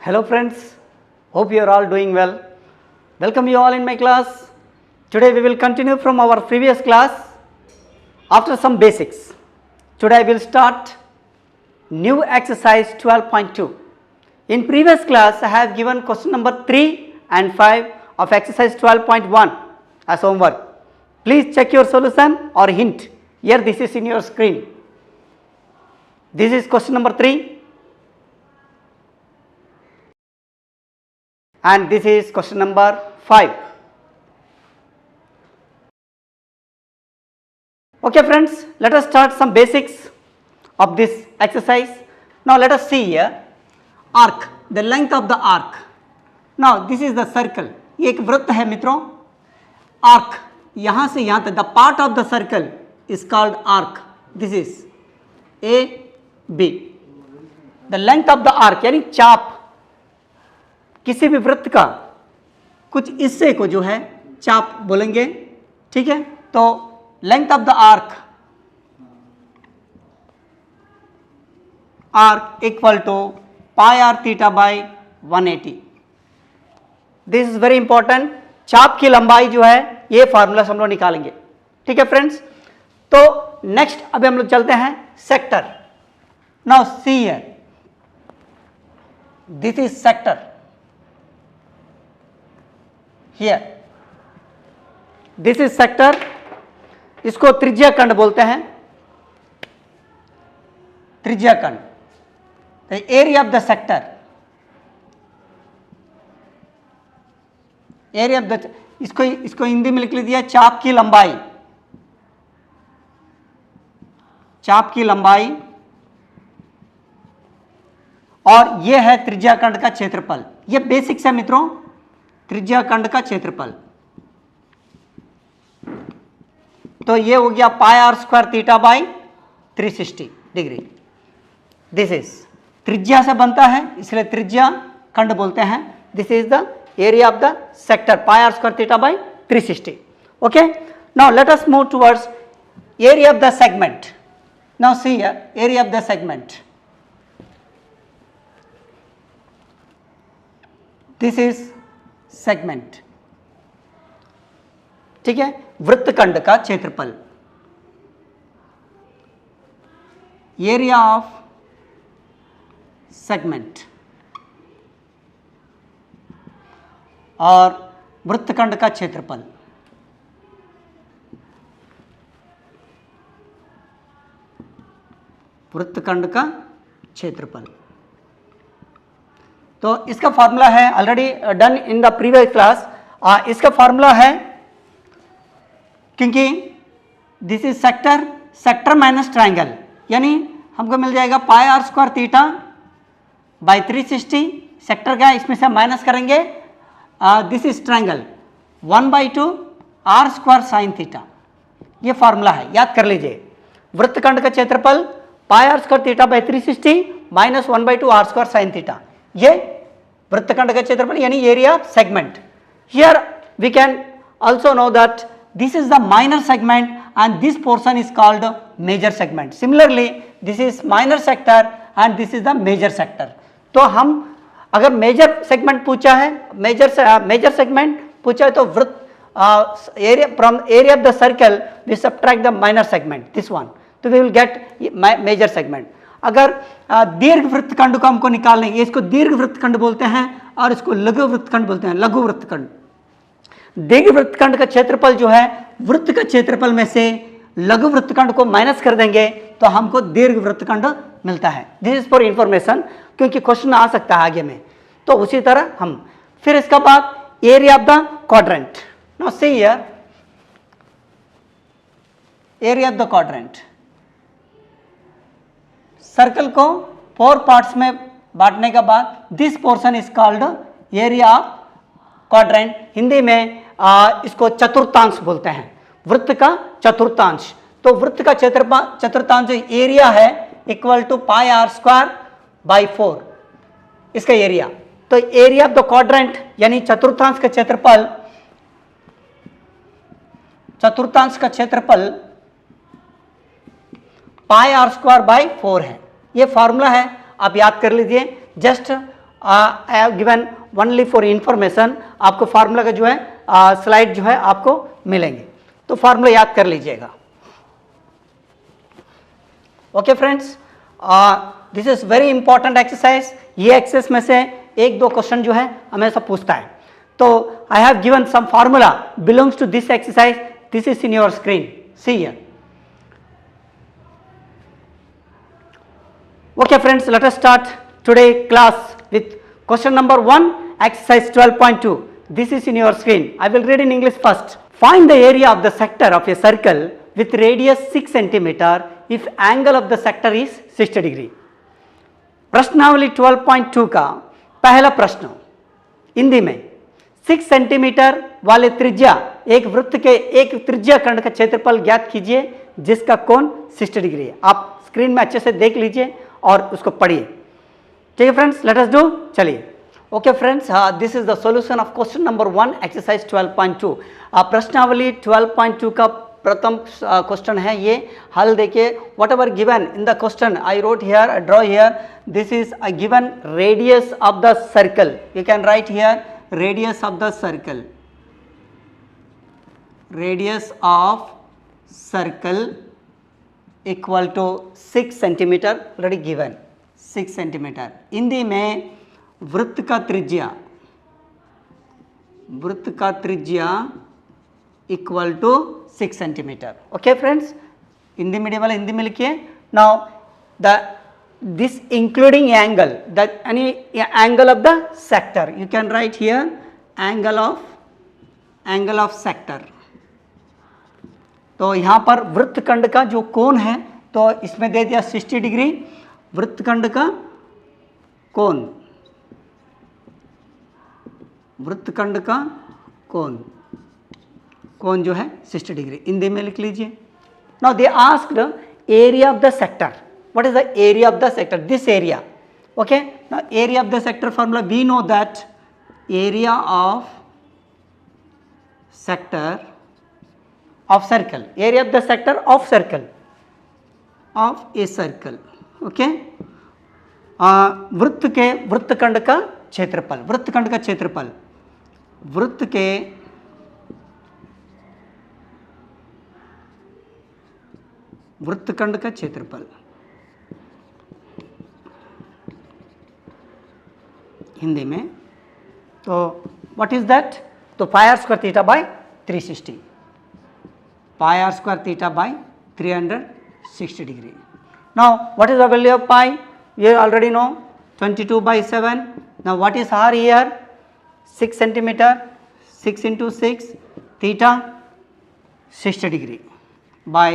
Hello friends, hope you are all doing well. Welcome you all in my class. Today we will continue from our previous class after some basics. Today I will start new exercise 12.2. In previous class I have given question number 3 and 5 of exercise 12.1 as homework. Please check your solution or hint. Here this is in your screen. This is question number 3. And this is question number 5. Okay friends, let us start some basics of this exercise. Now let us see here arc, the length of the arc. Now this is the circle. ये एक वृत्त है मित्रों. Arc यहाँ से यहाँ तक, the part of the circle is called arc. This is A, B. The length of the arc यानी चाप, किसी भी वृत्त का कुछ हिस्से को जो है चाप बोलेंगे. ठीक है, तो length of the arc equal to pi are theta by 180. This is very important. चाप की लंबाई जो है ये फार्मूला हम लोग निकालेंगे. ठीक है फ्रेंड्स, तो नेक्स्ट अभी हम लोग चलते हैं sector. Now see here, this is sector. Here, this is sector. इसको त्रिज्या खंड बोलते हैं. त्रिज्या खंड, the area of the sector, area of the, इसको हिंदी में लिख लीजिए चाप की लंबाई. चाप की लंबाई और यह है त्रिज्या खंड का क्षेत्रफल. यह बेसिक्स है मित्रों, त्रिज्या खंड का क्षेत्रफल. तो ये हो गया pi are square theta by 360 degree. This is त्रिज्या से बनता है इसलिए त्रिज्या खंड बोलते हैं. This is the area of the sector, pi are square theta by 360. Okay, now let us move towards area of the segment. Now see here, area of the segment. This is segment. ठीक है, वृत्तखंड का क्षेत्रफल. Area of segment और वृत्तखंड का क्षेत्रफल. वृत्तखंड का क्षेत्रफल. तो इसका फार्मूला है already done in the previous class. इसका फार्मूला है, क्योंकि this is sector, sector minus triangle, यानी हमको मिल जाएगा pi are square theta by 360. Sector का इसमें से माइनस करेंगे. This is triangle 1/2 are square sine theta. ये फार्मूला है, याद कर लीजिए. वृत्तखंड का क्षेत्रफल pi are square theta by 360 minus 1/2 are square sine theta. ये वृत्तखंड का क्षेत्रफल यानी area of segment. Here we can also know that this is the minor segment and this portion is called major segment. Similarly this is minor sector and this is the major sector. तो हम अगर major segment पूछा है, major segment पूछा है तो वृत्त area from area of the circle we subtract the minor segment, this one, तो we will get major segment. अगर दीर्घ वृत्तखंड को हमको निकालने, ये इसको दीर्घ वृत्तखंड बोलते हैं और इसको लघु वृत्तखंड बोलते हैं, लघु वृत्तखंड. दीर्घ वृत्तखंड का क्षेत्रफल जो है वृत्त का क्षेत्रफल में से लघु वृत्तखंड को माइनस कर देंगे तो हमको दीर्घ वृत्तखंड मिलता है. दिस इज फॉर इंफॉर्मेशन, क्योंकि क्वेश्चन आ सकता है आगे में. तो उसी तरह हम फिर इसका बाद area of the quadrant. Now see here, area of the quadrant. Circle को 4 पार्ट्स में बांटने के बाद this portion is called area of quadrant. Hindi में इसको चतुर्थांश बोलते हैं, वृत्त का चतुर्थांश. तो वृत्त का चतुर्थांश जो एरिया है equal to pi are square by 4, इसका एरिया. तो एरिया ऑफ द क्वाड्रेंट यानी चतुर्थांश का क्षेत्रफल, चतुर्थांश का क्षेत्रफल पाई आर स्क्वायर बाई 4 है. ये फार्मूला है, आप याद कर लीजिए. Just I have given only for information, आपको फार्मूला का जो है स्लाइड जो है आपको मिलेंगे, तो फार्मूला याद कर लीजिएगा। Okay friends, this is very important exercise. ये एक्सरसाइज में से एक दो क्वेश्चन जो है हमेशा पूछता है, तो I have given some formula belongs to this exercise, this is in your screen, see here. Okay friends, let us start today class with question number 1, exercise 12.2. This is in your screen. I will read in English first. Find the area of the sector of a circle with radius 6 cm if angle of the sector is 60 degree. प्रश्नावली 12.2 का पहला प्रश्न हिंदी में, 6 centimetre वाले त्रिज्या एक वृत्त के एक त्रिज्या खंड का क्षेत्रफल ज्ञात कीजिए जिसका कोण 60 डिग्री है। आप स्क्रीन में अच्छे से देख लीजिए और उसको पढ़िए। ठीक है फ्रेंड्स, लेट अस डू, चलिए। Okay friends, this is the solution of question number 1 exercise 12.2। प्रश्नावली 12.2 का प्रथम क्वेश्चन है ये। हल देखिए, whatever given in the question I wrote here, draw here, this is a given radius of the circle, you can write here radius of the circle, radius of circle equal to 6 centimetre, already given 6 centimetre. Hindi में वृत्त का त्रिज्या, वृत्त का त्रिज्या equal to 6 centimetre. Okay friends, Hindi medium वाले हिंदी में लिखिए। Now the this including angle, the any angle of the sector, you can write here angle of sector. तो यहाँ पर वृत्तखंड का जो कोण है, तो इसमें दे दिया 60 डिग्री, वृत्तखंड का कोण, वृत्तखंड का कोण, कोण जो है 60 डिग्री, हिंदी में लिख लीजिए। Now they asked area of the sector, what is the area of the sector, this area. Okay, now area of the sector formula, we know that area of sector of circle, area of the sector of circle, of a circle, okay। वृत्त के वृत्तखंड का क्षेत्रफल, वृत्तखंड का क्षेत्रफल, वृत्त के वृत्तखंड का क्षेत्रफल हिंदी में, तो व्हाट इज दैट, तो pi are square theta by 360, pi r square theta by 360 degree. Now what is the value of pi? You already know 22 by 7. Now what is r here? 6 centimeter, 6 into 6, theta 60 degree by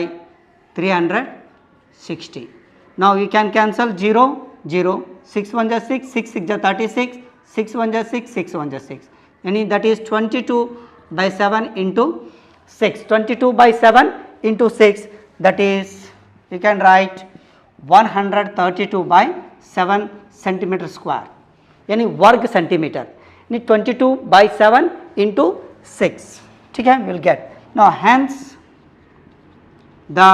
360. Now you can cancel 0, 0, 6 1 is 6, 6 6 is 36, 6 1 is 6, 6 1 is 6, and that is 22 by 7 into 6, 22 by 7 into 6, that is you can write 132 by 7 centimeter square, यानी वर्ग centimetre, यानी 22 by 7 into 6, ठीक है, we'll get. Now hence the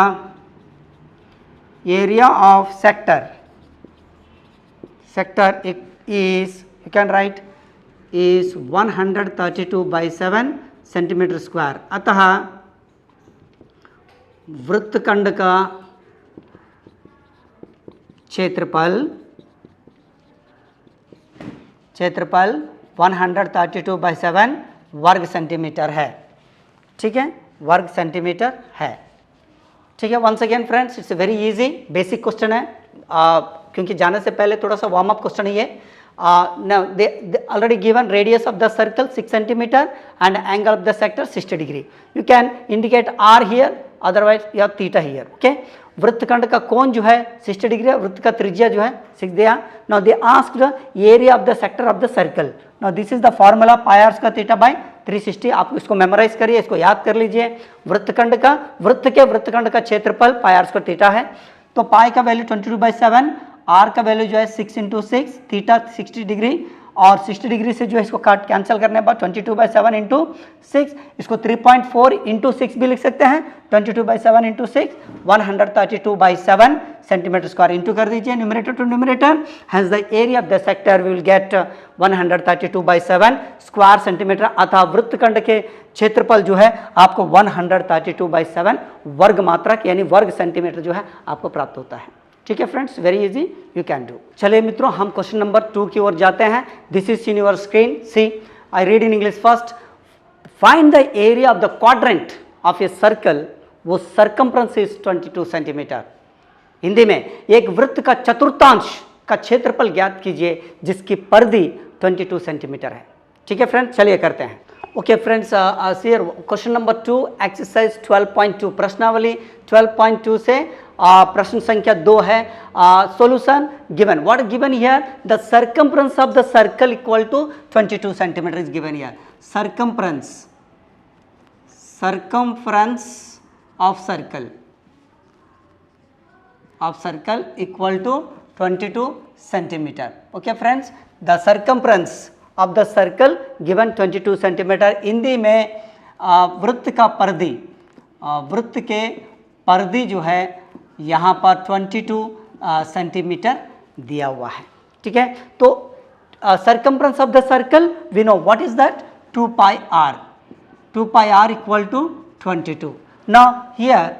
area of sector is, you can write, is 132 by 7 centimetre square. अतः वृत्तखंड का क्षेत्रफल 132 by 7 वर्ग सेंटीमीटर है, ठीक है, वर्ग सेंटीमीटर है, ठीक है। Once again friends, it's very easy, basic question है, क्योंकि जाने से पहले थोड़ा सा वार्म अप क्वेश्चन ही है। Now they already given radius of the circle 6 centimeter and angle of the sector 60 degree. You can indicate r here, otherwise you have theta here. Okay, वृत्तखंड का कोण जो है 60 डिग्री है, वृत्त का त्रिज्या जो है 6 दिया। Now they asked the area of the sector of the circle. Now this is the formula pi r square theta by 360। आप इसको मेमोराइज करिए, इसको याद कर लीजिए। वृत्तखंड का, वृत्त के वृत्तखंड का क्षेत्रफल pi r square theta है, तो पाई का वैल्यू 22 by 7, आर का वैल्यू जो है 6 into 6, थीटा 60 डिग्री, और 60 डिग्री से जो है इसको काट कैंसिल करने के बाद 22/7 इंटू 6, इसको 3.4 इंटू 6 भी लिख सकते हैं। 22/7 इंटू 6 132/7 सेंटीमीटर स्क्वायर इंटू कर दीजिए numerator to numerator, hence the area of the sector we will get 132/7 square centimetre. अतः वृत्तखंड के क्षेत्रफल जो है आपको 132/7 वर्ग मात्रक यानी वर्ग सेंटीमीटर जो है आपको प्राप्त होता है। ठीक है friends, very easy, you can do. चलिए मित्रों, हम क्वेश्चन नंबर 2 की ओर जाते हैं। This is in your screen, see I read in English first. Find the area of the quadrant of a circle, वो सर्कमफ्रेंस इज 22 सेंटीमीटर। हिंदी में एक वृत्त का चतुर्थांश का क्षेत्रफल ज्ञात कीजिए जिसकी परिधि 22 सेंटीमीटर है। ठीक है फ्रेंड्स, चलिए करते हैं। Okay friends, question number 2 exercise 12.2 प्रश्नावली 12.2 से प्रश्न संख्या 2 है। Solution given, what given here, the circumference of the circle equal to 22 centimetre is given here. Circumference of circle equal to 22 centimetre. Okay friends, the circumference of the circle given 22 centimetre. Hindi में वृत्त का परिधि, वृत्त के परिधि जो है यहाँ पर 22 सेंटीमीटर दिया हुआ है। ठीक है, तो circumference of the circle we know what is that, 2 pi r, 2 pi r equal to 22। Now here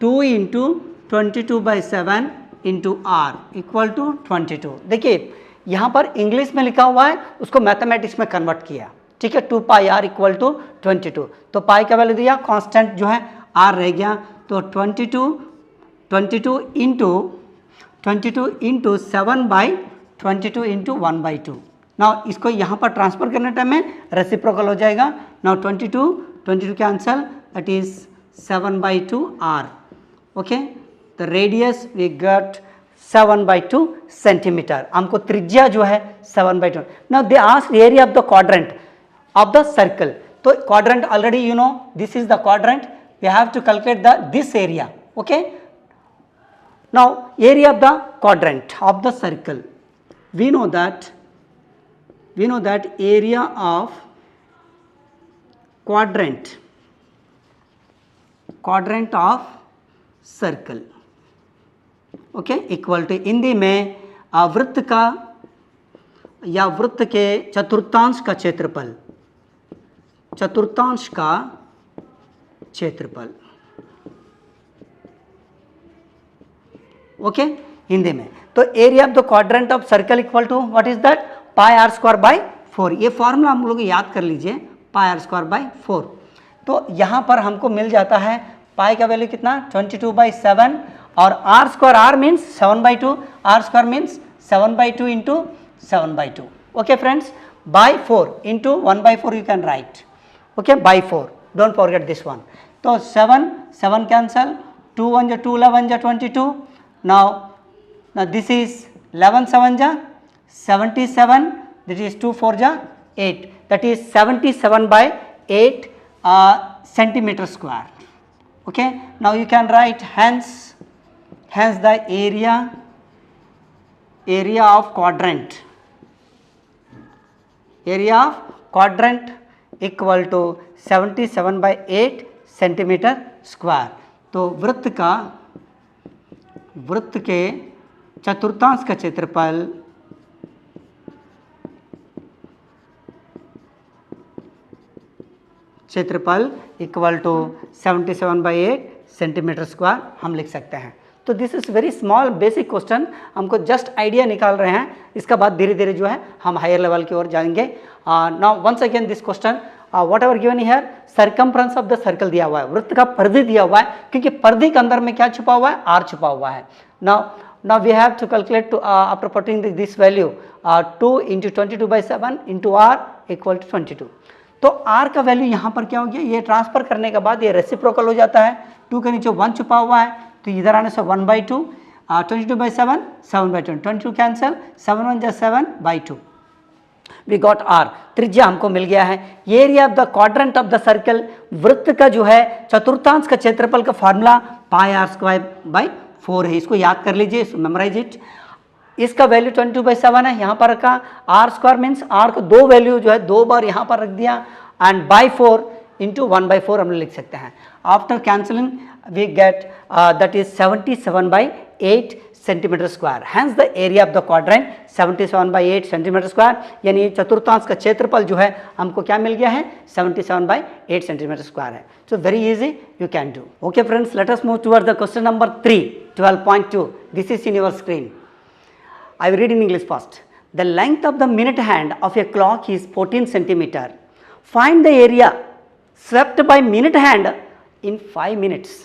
2 into 22/7 into r equal to 22। देखिए यहाँ पर इंग्लिश में लिखा हुआ है, उसको मैथमेटिक्स में कन्वर्ट किया। ठीक है, 2 पाई r इक्वल टू 22, तो पाई का वैल्यू दिया, कांस्टेंट जो है r रह गया, तो 22 इंटू 7/22 इंटू 1/2। नाउ इसको यहाँ पर ट्रांसफर करने टाइम में रेसिप्रोकल हो जाएगा। Now 22 cancel, that is 7/2 r। Okay, the radius we got 7/2 centimetre. हमको त्रिज्या जो है 7/2। Now they ask area of the quadrant of the circle, तो quadrant already you know, this is the quadrant, we have to calculate this area. Okay, now area of the quadrant of the circle, we know that area of quadrant of circle, okay, equal to, Hindi में वृत्त का या वृत्त के चतुर्थांश का क्षेत्रफल, okay Hindi में। तो area of the quadrant of circle equal to what is that, pi r square by 4। ये फॉर्मूला हम लोग याद कर लीजिए, पाई r स्क्वायर बाई 4। तो यहाँ पर हमको मिल जाता है पाई का वैल्यू कितना, 22/7, और r square, r means 7/2, r square means 7/2 into 7/2। Okay friends, by 4 into 1/4 you can right, okay, by 4, don't forget this one. तो 7 cancel, 2 1 2 11 22। Now this is 11 7 ja 77, that is 2 4 ja 8, that is 77/8 centimeter square. Okay, now you can write hence the area of quadrant equal to 77/8 centimetre square. तो वृत्त के चतुर्थांश का क्षेत्रफल equal to 77/8 centimetre square हम लिख सकते हैं। तो this is very small basic question, हमको जस्ट आइडिया निकाल रहे हैं, इसका बाद धीरे धीरे जो है हम हायर लेवल की ओर जाएंगे। Now once again this question, whatever given here, circumference of the circle दिया हुआ है, वृत्त का परिधि दिया हुआ है, क्योंकि परिधि के अंदर में क्या छुपा हुआ है, r छुपा हुआ है। Now we have to calculate after putting this value 2 into 22/7 into r equal to 22। तो r का वैल्यू यहाँ पर क्या हो गया, ये ट्रांसफर करने के बाद ये रेसिप्रोकल हो जाता है, 2 के नीचे 1 छुपा हुआ है, तो इधर आने से 1/2, 22/7 7/2, 22 कैंसल, 7 1 जा 7/2, वी गॉट r। त्रिज्या हमको मिल गया है। Area of the quadrant of the circle, वृत्त का जो है चतुर्थांश का क्षेत्रफल का formula pi r square by 4 है, इसको याद कर लीजिए, मेमोराइज इट। इसका वैल्यू 22/7 है, यहाँ पर रखा। आर स्क्वायर मीन्स आर को दो वैल्यू जो है दो बार यहाँ पर रख दिया, एंड बाई 4 इंटू 1/4 हम लोग लिख सकते हैं। After cancelling we get that is 77/8 centimetre square. Hence the area of the quadrant 77/8 centimetre square, यानी चतुर्थांश का क्षेत्रफल जो है हमको क्या मिल गया है, 77/8 सेंटीमीटर स्क्वायर है। So very easy, you can do. Okay friends, late us move toward the question number 3, 12.2. This is in your screen. I will read in English first. The length of the minute hand of a clock is 14 centimeter. Find the area swept by minute hand in 5 minutes.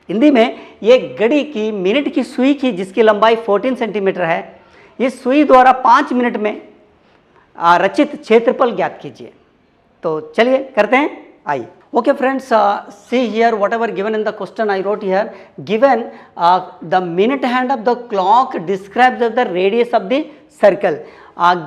Hindi में ये घड़ी की minute की सुई की जिसकी लंबाई 14 centimetre है, इस सुई द्वारा 5 मिनट में रचित क्षेत्रफल ज्ञात कीजिए। तो चलिए करते हैं, आइए। Okay friends, see here whatever given in the question I wrote here, given the minute hand of the clock describes the radius of the circle.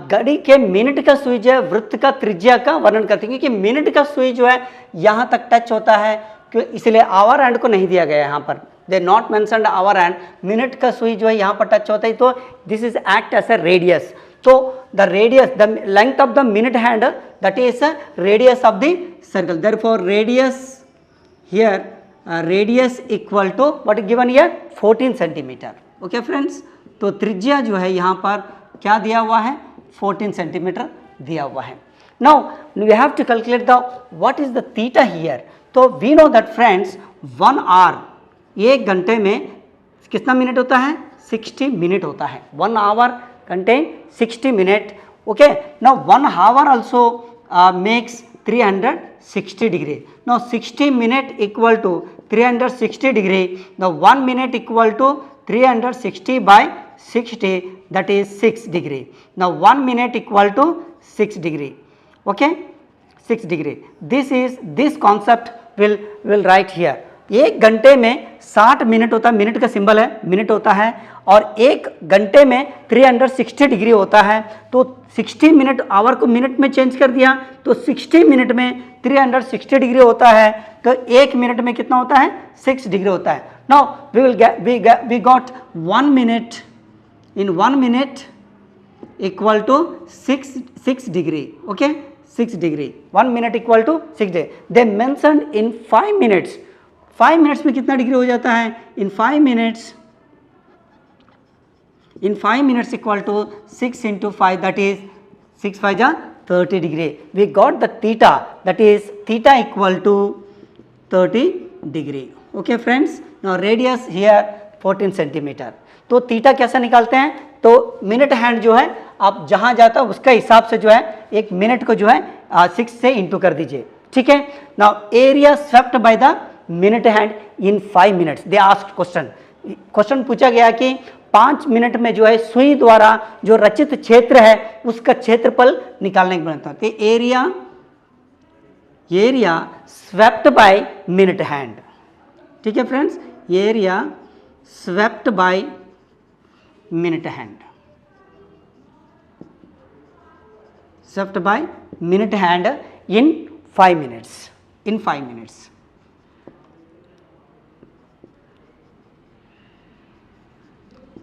घड़ी के मिनट का सुई जो है वृत्त का त्रिज्या का वर्णन करती है, क्योंकि मिनट का सुई जो है यहाँ तक टच होता है, इसलिए आवर एंड को नहीं दिया गया यहाँ पर, they not mentioned our and. Minute का सुई जो है यहाँ पर टच होता है, तो this is act as a radius. So the radius, the length of the minute hand, that is radius of the circle. Therefore, radius here, radius equal to what is given here, 14 centimeter. Okay friends, तो त्रिज्या जो है यहाँ पर क्या दिया हुआ है, 14 सेंटीमीटर दिया हुआ है। Now we have to calculate the what is the theta here. तो we know that friends 1 hour, एक घंटे में कितना मिनट होता है, 60 मिनट होता है। 1 hour contain 60 minute. Okay, now 1 hour also makes 360 degree. Now 60 minute equal to 360 degree. Now 1 minute equal to 360 by 60, that is 6 degree. Now 1 minute equal to 6 degree. Okay, 6 degree. This concept will write here. एक घंटे में 60 minute होता है, minute का symbol है, minute होता है, और एक घंटे में 360 डिग्री होता है। तो 60 मिनट, आवर को मिनट में चेंज कर दिया, तो 60 मिनट में 360 डिग्री होता है, तो एक मिनट में कितना होता है, 6 डिग्री होता है। Now we got 1 minute, in 1 minute equal to 6 degree. Okay, 6 degree, 1 minute equal to 6 degree. They mentioned in 5 minutes, 5 minutes में कितना डिग्री हो जाता है, in 5 minutes equal to 6 into 5, that is 6 5 जा 30 degree. We got the theta, that is theta equal to 30 degree. Okay friends, now radius here 14 centimeter. तो theta कैसे निकालते हैं, तो मिनट हैंड जो है आप जहाँ जाता है उसका हिसाब से जो है एक मिनट को जो है 6 से इंटू कर दीजिए, ठीक है। Now area swept by the minute hand in 5 minutes, they asked question पूछा गया कि 5 मिनट में जो है सुई द्वारा जो रचित क्षेत्र है उसका क्षेत्रफल निकालने के बनता है। Area swept by minute hand, ठीक है friends, area swept by minute hand, swept by minute hand in 5 minutes.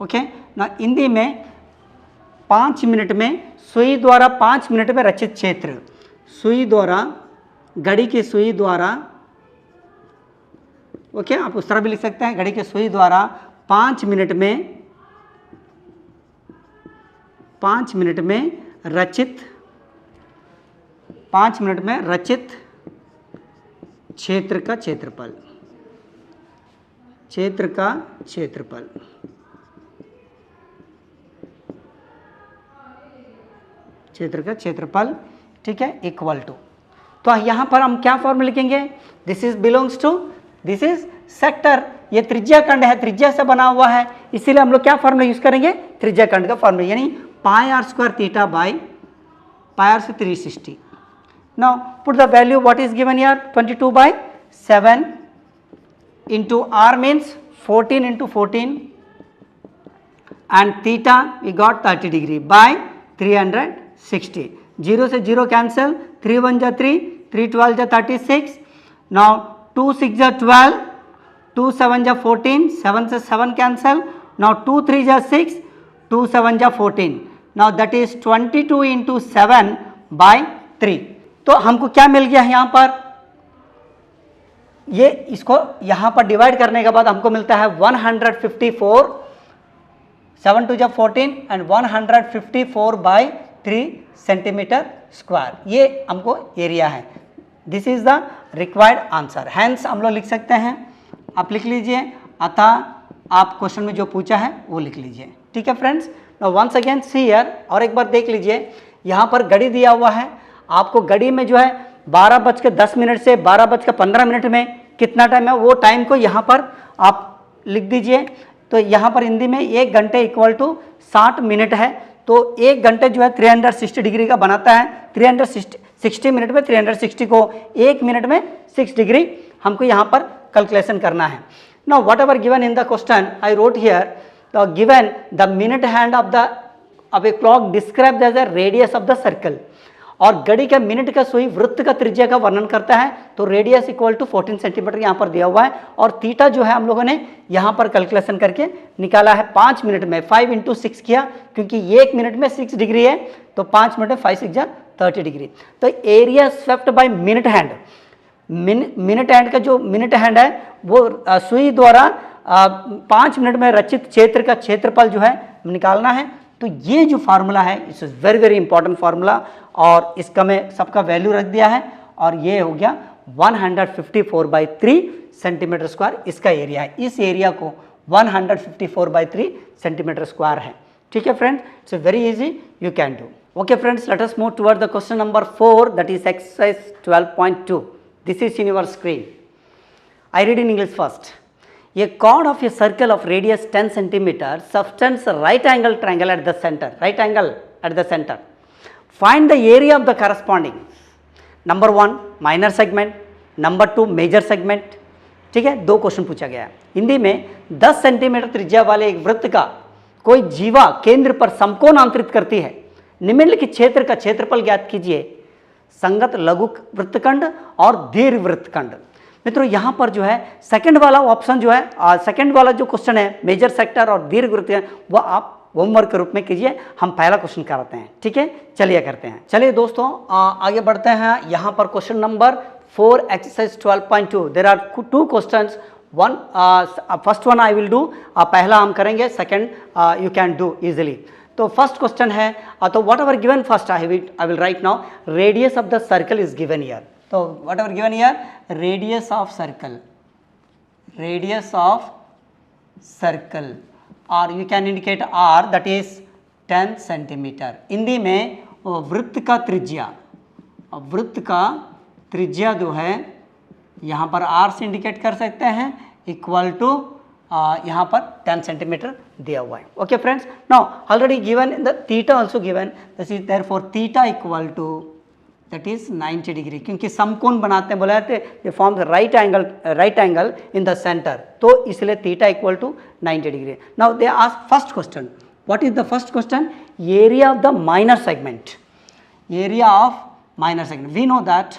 Okay, ना हिंदी में 5 मिनट में सुई द्वारा 5 मिनट में रचित क्षेत्र, सुई द्वारा, घड़ी की सुई द्वारा, ओके आप उस तरह भी लिख सकते हैं, घड़ी की सुई द्वारा 5 मिनट में रचित क्षेत्र का क्षेत्रफल, ठीक है, इक्वल टू। तो यहाँ पर हम क्या फॉर्मूला लिखेंगे, this is belongs to, this is sector, ये त्रिज्या खंड है, त्रिज्या से बना हुआ है, इसीलिए हम लोग क्या फॉर्मूला यूज करेंगे, त्रिज्या खंड का फॉर्मूला, यानी pi are square theta by pi R से 360। Now put the value what is given here, 22/7 into R means 14 into 14 and theta we got 30 degree by 360. 0 से 0 cancel, 3 1 जा 3, 3 12 जा 36. Now 2 6 जा 12, 2 7 जा 14, 7 से 7 cancel. Now 2 3 जा 6, 2 7 जा 14, now that is 22 into 7 by 3। तो हमको क्या मिल गया है यहाँ पर, ये इसको यहाँ पर डिवाइड करने के बाद हमको मिलता है 154, 7 2 जा 14 एंड 154 बाई 3 सेंटीमीटर स्क्वायर, ये हमको एरिया है। This is the required answer, hence हम लोग लिख सकते हैं, आप लिख लीजिए, अतः आप क्वेश्चन में जो पूछा है वो लिख लीजिए। ठीक है friends, now once again see here, और एक बार देख लीजिए, यहाँ पर घड़ी दिया हुआ है, आपको घड़ी में जो है 12:10 से 12:15 में कितना टाइम है वो टाइम को यहाँ पर आप लिख दीजिए। तो यहाँ पर हिंदी में 1 घंटे इक्वल टू 60 मिनट है, तो 1 घंटे जो है 360 डिग्री का बनाता है, 360 मिनट में 360 को 1 मिनट में 6 डिग्री हमको यहाँ पर कैलकुलेशन करना है। Now whatever given in the question I wrote here, the given the minute hand of a clock described as a radius of the circle, और घड़ी का मिनट का सुई वृत्त का त्रिज्या का वर्णन करता है, तो रेडियस इक्वल टू 14 सेंटीमीटर यहाँ पर दिया हुआ है, और थीटा जो है हम लोगों ने यहाँ पर कैलकुलेशन करके निकाला है 5 मिनट में, 5 इंटू 6 किया, क्योंकि 1 मिनट में 6 डिग्री है, तो 5 मिनट में 5 6 जा 30 डिग्री। तो area swept by minute hand, minute hand का जो मिनट हैंड है वो सुई द्वारा 5 मिनट में रचित क्षेत्र का क्षेत्रफल जो है निकालना है। तो ये जो फार्मूला है it's very very important formula, और इसका मैं सबका वैल्यू रख दिया है, और ये हो गया 154/3 सेंटीमीटर स्क्वायर इसका एरिया है। इस एरिया को 154/3 सेंटीमीटर स्क्वायर है। ठीक है friends, it's very easy, you can do. Okay friends, late us move toward the question number 4, that is exercise 12.2. This is in your screen. I read in English first. A chord of a circle of radius 10 centimeter subtends a right angle triangle at the center. Right angle at the center. Find the area of the corresponding. Number 1 minor segment, number 2 major segment. ठीक है, 2 question पूछा गया है। हिंदी में 10 centimetre त्रिज्या वाले एक वृत्त का कोई जीवा केंद्र पर समकोण अंतरित करती है। निम्नलिखित क्षेत्र का क्षेत्रफल ज्ञात कीजिए। संगत लघु वृत्तखंड और दीर्घ वृत्तखंड। मित्रों यहाँ पर जो है सेकंड वाला ऑप्शन जो है, सेकंड वाला जो क्वेश्चन है मेजर सेक्टर और दीर्घ वृत्त है, वो आप होमवर्क के रूप में कीजिए। हम पहला क्वेश्चन कराते हैं, ठीक है, चलिए करते हैं। चलिए दोस्तों आगे बढ़ते हैं। यहाँ पर question number 4 exercise 12.2, there are 2 questions, one first one I will do, पहला हम करेंगे, second you can do easily. तो फर्स्ट क्वेश्चन है, तो whatever given first I will write now, radius of the circle is given here. तो whatever given here, radius of circle, radius of circle, और you can indicate R, that is 10 centimetre. Hindi में वृत्त का त्रिज्या, वृत्त का त्रिज्या जो है यहाँ पर आर से इंडिकेट कर सकते हैं, इक्वल टू यहाँ पर 10 सेंटीमीटर दिया हुआ है। Okay friends, now already given in the theta also given, this is therefore theta equal to that is 90 degree, क्योंकि समकोण बनाते हैं, बोला जाते they form the right angle in the centre, तो इसलिए theta equal to 90 degree. Now they ask first question, what is the first question, area of the minor segment, area of minor segment, we know that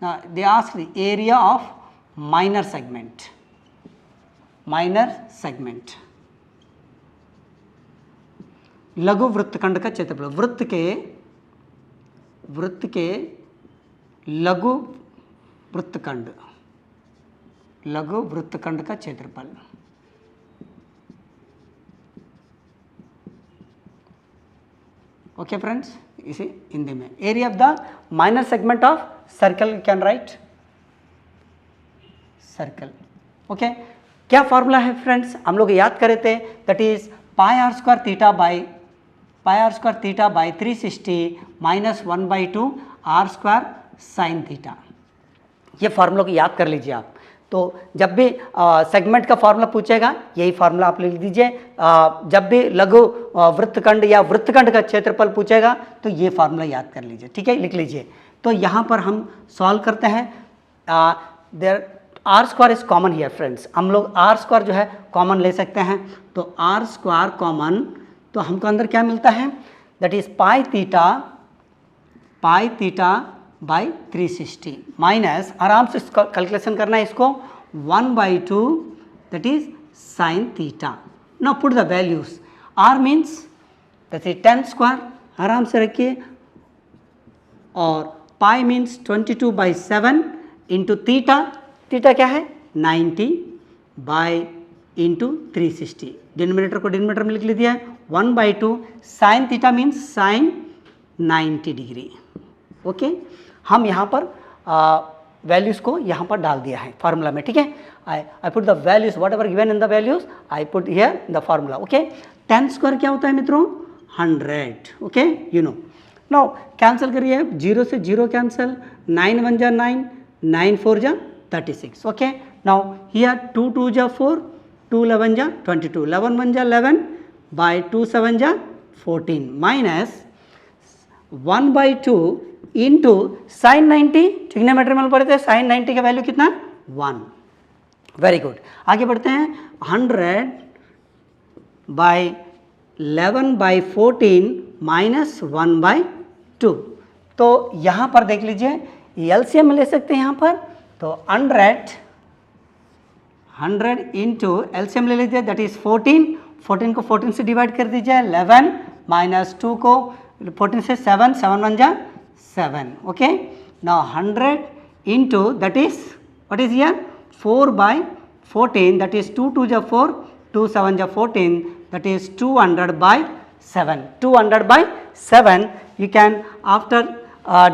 they ask the area of minor segment, minor segment, लघु वृत्तखंड का क्षेत्रफल, वृत्त के लघु वृत्तखंड, लघु वृत्तखंड का क्षेत्रफल। ओके फ्रेंड्स, इसे हिंदी में area of the minor segment of circle, you can write circle. Okay, क्या फॉर्मूला है फ्रेंड्स, हम लोग याद करे थे, that is pi are square theta by 360 minus 1/2 are square sine theta. ये फार्मूला को याद कर लीजिए आप। तो जब भी सेगमेंट का फार्मूला पूछेगा यही फार्मूला आप लिख दीजिए। जब भी लघु वृत्तखंड या वृत्तखंड का क्षेत्रफल पूछेगा तो ये फार्मूला याद कर लीजिए, ठीक है, लिख लीजिए। तो यहाँ पर हम सॉल्व करते हैं। There r square is common here friends, हम लोग आर स्क्वायर जो है कॉमन ले सकते हैं। तो आर स्क्वायर कॉमन, तो हमको अंदर क्या मिलता है, that is pi theta by 360 minus, आराम से कैलकुलेशन करना है इसको, 1/2 that is sine theta. Now put the values, r means that is 10 square, आराम से रखिए। और pi means 22/7 into theta, theta क्या है 90 बाई इंटू 360, डिनोमिनेटर को डिनोमिनेटर में लिख लीजिए 1/2 sine theta means sine 90 degree. Okay, हम यहाँ पर वैल्यूज़ को यहाँ पर डाल दिया है फार्मूला में, ठीक है। I put the values what ever given in the values I put here in the formula. Okay, 10 square क्या होता है मित्रों 100, okay you know. Now cancel करिए, 0 से 0 कैंसिल, 9 1 जा 9, 9 4 जा 36। ओके, नाउ हियर 2 2 जा 4, 2 11 जा 22, 11 1 जा 11 बाई 2 7 जा 14 माइनस 1/2 इंटू साइन 90, ट्रिग्नोमेट्री में पढ़े थे साइन 90 का वैल्यू कितना 1। वेरी गुड, आगे बढ़ते हैं। 100 बाई 11/14 माइनस 1/2। तो यहाँ पर देख लीजिए एलसीएम ले सकते हैं यहाँ पर, तो 100 इंटू एलसीएम ले लीजिए दैट इज 14, 14 को 14 से डिवाइड कर दीजिए, 11 माइनस 2 को 14 से 7, 7 1 जा 7। Okay, now 100 into that is what is here 4/14 that is 2 2 जा 4, 2 7 जा 14 that is 200/7, 200/7 you can after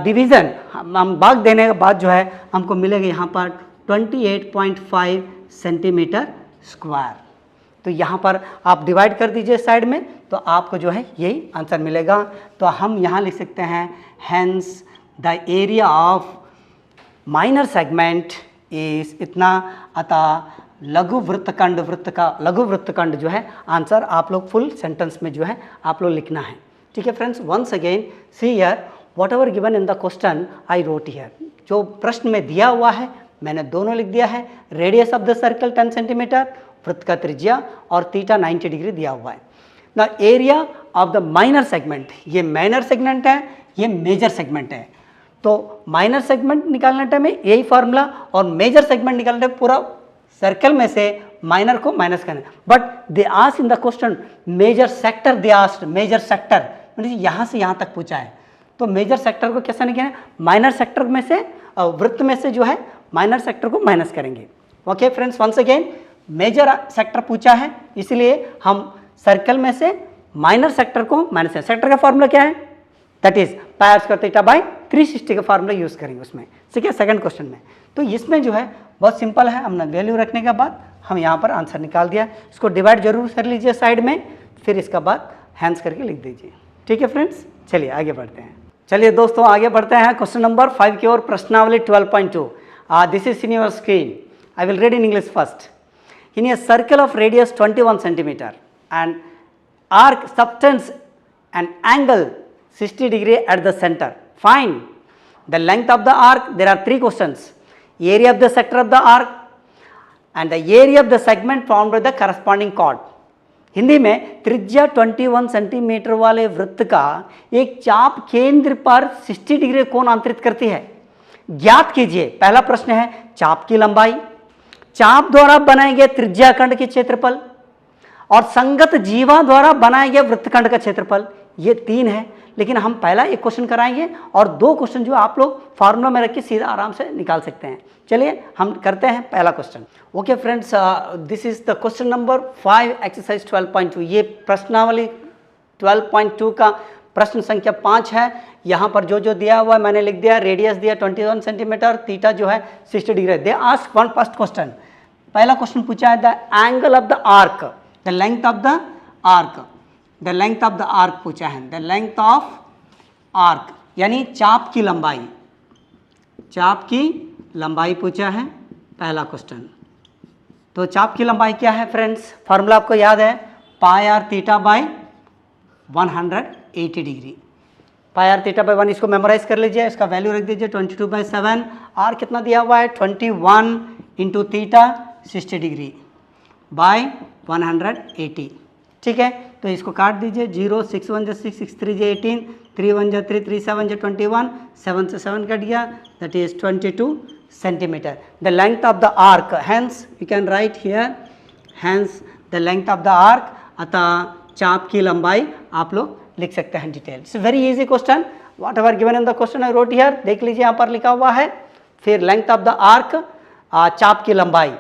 division हम भाग देने के बाद जो है हमको मिलेगा यहाँ पर 28.5 सेंटीमीटर स्क्वायर। तो यहाँ पर आप डिवाइड कर दीजिए साइड में, तो आपको जो है यही आंसर मिलेगा। तो हम यहाँ लिख सकते हैं hence the area of minor segment इस इतना, अतः लघु वृत्तखंड, वृत्त का लघु वृत्तखंड जो है आंसर आप लोग फुल सेंटेंस में जो है आप लोग लिखना है, ठीक है friends. Once again see here whatever given in the question I wrote here, जो प्रश्न में दिया हुआ है मैंने दोनों लिख दिया है। Radius of the circle 10 centimetre, वृत्त का त्रिज्या और थीटा 90 डिग्री दिया हुआ है। ना area of the minor segment, ये माइनर सेगमेंट है, ये मेजर सेगमेंट है। तो माइनर सेगमेंट निकालने टाइम में यही फार्मूला, और मेजर सेगमेंट निकालने टाइम पूरा सर्कल में से माइनर को माइनस करना। But they ask in the question major sector, they asked major sector, मतलब यहाँ से यहाँ तक पूछा है। तो मेजर सेक्टर को कैसा निकालना, माइनर सेक्टर में से वृत्त में से जो है माइनर सेक्टर को माइनस करेंगे। Okay friends, once again major sector पूछा है, इसलिए हम सर्कल में से माइनर सेक्टर को माइनस करें। सेक्टर का फॉर्मूला क्या है, that is pi are square theta by 360 का फार्मूला यूज़ करेंगे उसमें, ठीक है, सेकंड क्वेश्चन में। तो इसमें जो है बहुत सिंपल है, हमने वैल्यू रखने के बाद हम यहाँ पर आंसर निकाल दिया। इसको डिवाइड जरूर कर लीजिए साइड में, फिर इसका बाद हैंड्स करके लिख दीजिए, ठीक है फ्रेंड्स। चलिए आगे बढ़ते हैं। चलिए दोस्तों आगे बढ़ते हैं क्वेश्चन नंबर 5 की ओर, प्रश्नावली 12.2। This is in your screen, I will read in English first. In a circle of radius 21 centimetre and arc subtends an angle 60 degree at the center. Find the length of the arc. There are 3 questions. Area of the sector of the arc and the area of the segment formed by the corresponding chord. Hindi में त्रिज्या 21 centimetre वाले वृत्त का एक चाप केंद्र पर 60 degree कोण अंतरित करती है, ज्ञात कीजिए। पहला प्रश्न है चाप की लंबाई, चाप द्वारा बनाए गए त्रिज्याखंड के क्षेत्रफल और संगत जीवा द्वारा बनाए गए वृत्तखंड का क्षेत्रफल। ये 3 है, लेकिन हम पहला एक क्वेश्चन कराएंगे और 2 क्वेश्चन जो आप लोग फार्मूला में रख के सीधा आराम से निकाल सकते हैं। चलिए हम करते हैं पहला question. Okay friends, this is the question number 5 exercise 12.2। ये प्रश्नावली 12.2 का प्रश्न संख्या 5 है। यहाँ पर जो जो दिया हुआ है मैंने लिख दिया। रेडियस दिया 21 सेंटीमीटर, थीटा जो है 60 degree. They ask one first question, पहला क्वेश्चन पूछा है the angle of the arc, the length of the arc, the length of the arc पूछा है, द लेंथ ऑफ आर्क यानी चाप की लंबाई, चाप की लंबाई पूछा है पहला क्वेश्चन। तो चाप की लंबाई क्या है फ्रेंड्स, फार्मूला आपको याद है, pi are theta by 180 degree. Pi are theta by 1 इसको मेमोराइज कर लीजिए, इसका वैल्यू रख दीजिए 22/7। आर कितना दिया हुआ है 21 इंटू थीटा 60 डिग्री बाई 180, ठीक है। तो इसको काट दीजिए, 0 6 1 जा 6, 6 3 जा 18, 3 1 जा 3, 3 7 जा 21, 7 से 7 कट गया, that is 22 centimetre. The length of the arc, hence you can write here hence the length of the arc, अतः चाप की लंबाई आप लोग लिख सकते हैं detail. It's very easy question, whatever given in the question I wrote here, देख लीजिए यहाँ पर लिखा हुआ है। फिर लेंथ ऑफ द आर्क, चाप की लंबाई,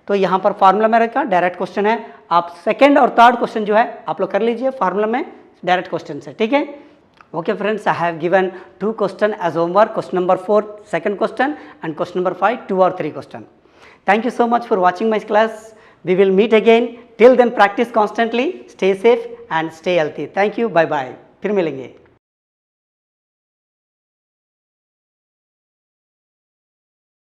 तो यहाँ पर फार्मूला में रखा, डायरेक्ट क्वेश्चन है। आप सेकंड और थर्ड क्वेश्चन जो है आप लोग कर लीजिए फार्मूला में, डायरेक्ट क्वेश्चन से, ठीक है। Okay friends, I have given 2 questions as homework, question number 4 second question and question number 5 2 or 3 question. Thank you so much for watching my class. We will meet again. Till then practice constantly, stay safe and stay healthy. Thank you, bye bye. फिर मिलेंगे।